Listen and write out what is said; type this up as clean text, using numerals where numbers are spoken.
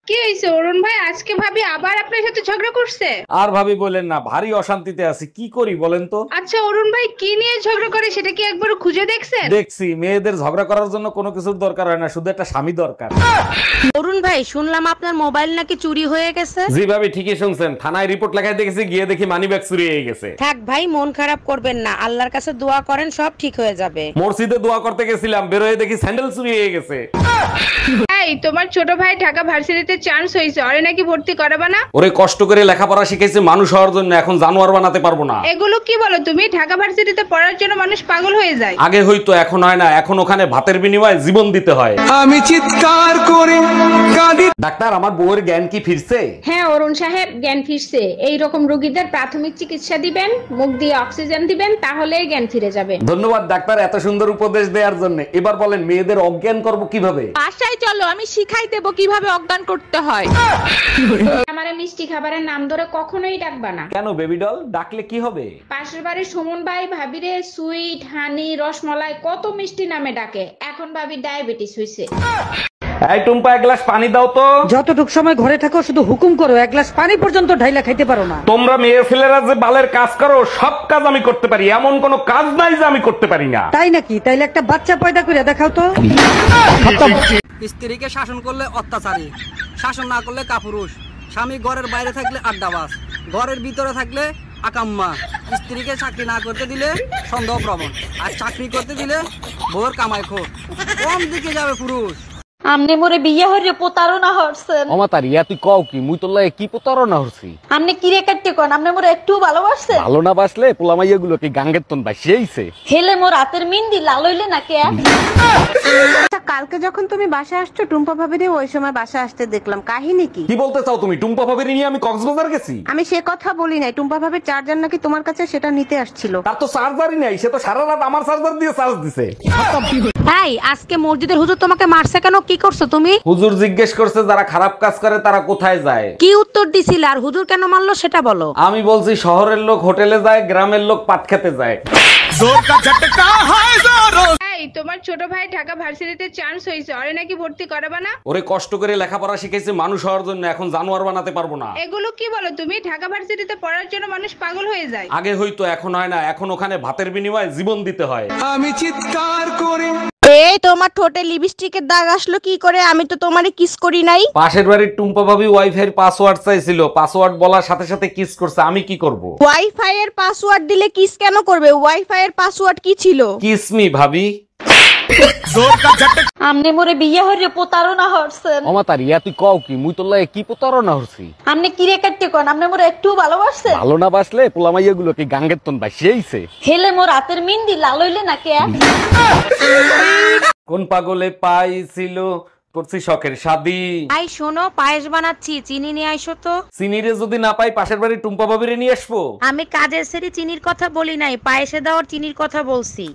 কি হয়েছে অরুণ ভাই? আজকে ভাবি আবার আপনার সাথে ঝগড়া করছে? আর ভাবি বলেন না, ভারী অশান্তিতে আছি, কি করি বলেন তো। আচ্ছা অরুণ ভাই, কি নিয়ে ঝগড়া করে সেটা কি একবার খুঁজে দেখছেন? দেখছি মেয়েদের ঝগড়া করার জন্য কোনো কিছুর দরকার হয় না, শুধু একটা স্বামী দরকার। অরুণ ভাই, শুনলাম আপনার মোবাইল নাকি চুরি হয়ে গেছে। জি ভাবি, ঠিকই শুনছেন, থানায় রিপোর্ট লেখায় দেখেছি, গিয়ে দেখি মানিব্যাগ চুরি হয়ে গেছে। থাক ভাই, মন খারাপ করবেন না, আল্লাহর কাছে দোয়া করেন, সব ঠিক হয়ে যাবে। মসজিদে দোয়া করতে গেছিলাম, বেরোয় দেখি স্যান্ডেল চুরি হয়ে গেছে। এই তোমার ছোট ভাই ঢাকা ভার্সিটিতে চান্স হয়েছে, ওরে নাকি ভর্তি করাবা না? ওরে কষ্ট করে লেখাপড়া শিখেছে মানুষ হওয়ার জন্য, এখন জানোয়ার বানাতে পারবো না। এগুলো কি বলো তুমি? ঢাকা ভার্সিটিতে পড়ার জন্য মানুষ পাগল হয়ে যায়। আগে হয়তো, এখন হয় না, এখন ওখানে ভাতের বিনিময়ে জীবন দিতে হয়। আমি চিৎকার করে কাঁদি। ডাক্তার, আমার বউয়ের জ্ঞান কি ফিরছে? হ্যাঁ অরুণ সাহেব, জ্ঞান ফিরছে। এই রকম রোগীদের প্রাথমিক চিকিৎসা দিবেন, মুখ দিয়ে অক্সিজেন দিবেন, তাহলেই জ্ঞান ফিরে যাবে। ধন্যবাদ ডাক্তার, এত সুন্দর উপদেশ দেওয়ার জন্য। এবার বলেন, মেয়েদের অজ্ঞান করব কিভাবে? বাসায় চলো, আমি শিখাই দেবো কিভাবে অজ্ঞান করতে হয়। আমারে মিষ্টি খাবারের নাম ধরে কখনোই ডাকবা না। কেন বেবি ডল? ডাকলে কি হবে? পাশের বাড়ির সুমন ভাই ভাবিরে সুইট, হানি, রসমালাই কত মিষ্টি নামে ডাকে। এখন ভাবি ডায়াবেটিস হইছে। এই টুম্পা, এক গ্লাস পানি দাও তো। যতটুক সময় ঘরে থাকো শুধু হুকুম করো, এক গ্লাস পানি পর্যন্ত ঢাইলা খাইতে পারো না। তোমরা মেয়ে ছেলেরা যে বালের কাজ করো, সব কাজ আমি করতে পারি, এমন কোনো কাজ নাই যে আমি করতে পারি না। তাই নাকি? তাইলে একটা বাচ্চা পয়দা করে দেখাও তো। স্ত্রীকে শাসন করলে অত্যাচারী, শাসন না করলে কাপুরুষ। স্বামী ঘরের বাইরে থাকলে আড্ডাবাজ, ঘরের ভিতরে থাকলে আকাম্মা। স্ত্রীকে চাকরি না করতে দিলে সন্দেহপ্রবণ, আর চাকরি করতে দিলে বউর কামাই খোর। কোন দিকে যাবে পুরুষ? আমনে মোরে বিয়ে হইরে প্রতারণা হরছেন। অমাতার ইয়া, তুই কও কি? মুই তোর লাগে কি প্রতারণা হচ্ছি? আমনে কিরে কাটতে কোন? আমনে মোরে একটু ভালোবাসছেন? ভালো না বাসলে পোলামাইয়া গুলো কি গাঙ্গের তন বাসিয়েছে? হেলে মোর রাতের মিন্দি লাল হইলে না কে? কালকে যখন তুমি বাসা আসছো, টুম্পা ভাবিরে ওই সময় বাসা আসতে দেখলাম, কাহিনী কি? কি বলতে চাও তুমি? টুম্পা ভাবির নিয়ে আমি কক্সবাজার গেছি? আমি সে কথা বলি নাই, টুম্পা ভাবির চার্জার নাকি তোমার কাছে, সেটা নিতে আসছিল। তার তো চার্জারই নাই, সে তো সারা রাত আমার চার্জার দিয়ে চার্জ দিছে। এই, আজকে মসজিদের হুজুর তোমাকে মারছে কেন? কি করছো তুমি? হুজুর জিজ্ঞেস করছে যারা খারাপ কাজ করে তারা কোথায় যায়। কি উত্তর দিছিল? আর হুজুর কেন মারলো সেটা বলো। আমি বলছি শহরের লোক হোটেলে যায়, গ্রামের লোক পাট খেতে যায়। এই তোমার ছোট ভাই ঢাকা ভার্সিটিতে চান্স হয়েছে, ওরে নাকি ভর্তি করাবা না? ওরে কষ্ট করে লেখাপড়া শিখেছে মানুষ হওয়ার জন্য, এখন জানোয়ার বানাতে পারবো না। এগুলো কি বলো তুমি? ঢাকা ভার্সিটিতে পড়ার জন্য মানুষ পাগল হয়ে যায়। আগে হয়তো, এখন হয় না, এখন ওখানে ভাতের বিনিময়ে জীবন দিতে হয়। আমি চিৎকার করে এই তোমার ঠোঁটে লিপস্টিকের দাগ আসলো কি করে? আমি তো তোমারে কিস করি নাই। পাশের বাড়ির টুম্পা ভাবি ওয়াইফাই পাসওয়ার্ড চাইছিল, পাসওয়ার্ড বলার সাথে সাথে কিস করছে, আমি কি করব? ওয়াইফাই এর পাসওয়ার্ড দিলে কিস কেন করবে? ওয়াইফাই এর পাসওয়ার্ড কি ছিল? কিস মি ভাবি। আমনে মোরে বিয়ে হইরে প্রতারণা হরছেন। অমাতার ইয়া, তুই কও কি? মুই তোর লাগে কি প্রতারণা হচ্ছি? আমনে কিরে কাটতে কোন? আমনে মোরে একটু ভালোবাসছেন? ভালো না বাসলে পোলামাইয়া গুলো কি গাঙ্গের তন বাসিয়েছে? হেলে মোর রাতের মিন্দি লাল হইলে না কে? কোন পাগলে পাইছিল করছি শখের শাদি। আই শোনো, পায়েস বানাচ্ছি, চিনি নিয়ে আইসো তো। চিনিরে যদি না পাই, পাশের বাড়ির টুম্পা ভাবিরে নিয়ে আসবো। আমি কাজের সেরি চিনির কথা বলি নাই, পায়েসে দেওয়ার চিনির কথা বলছি।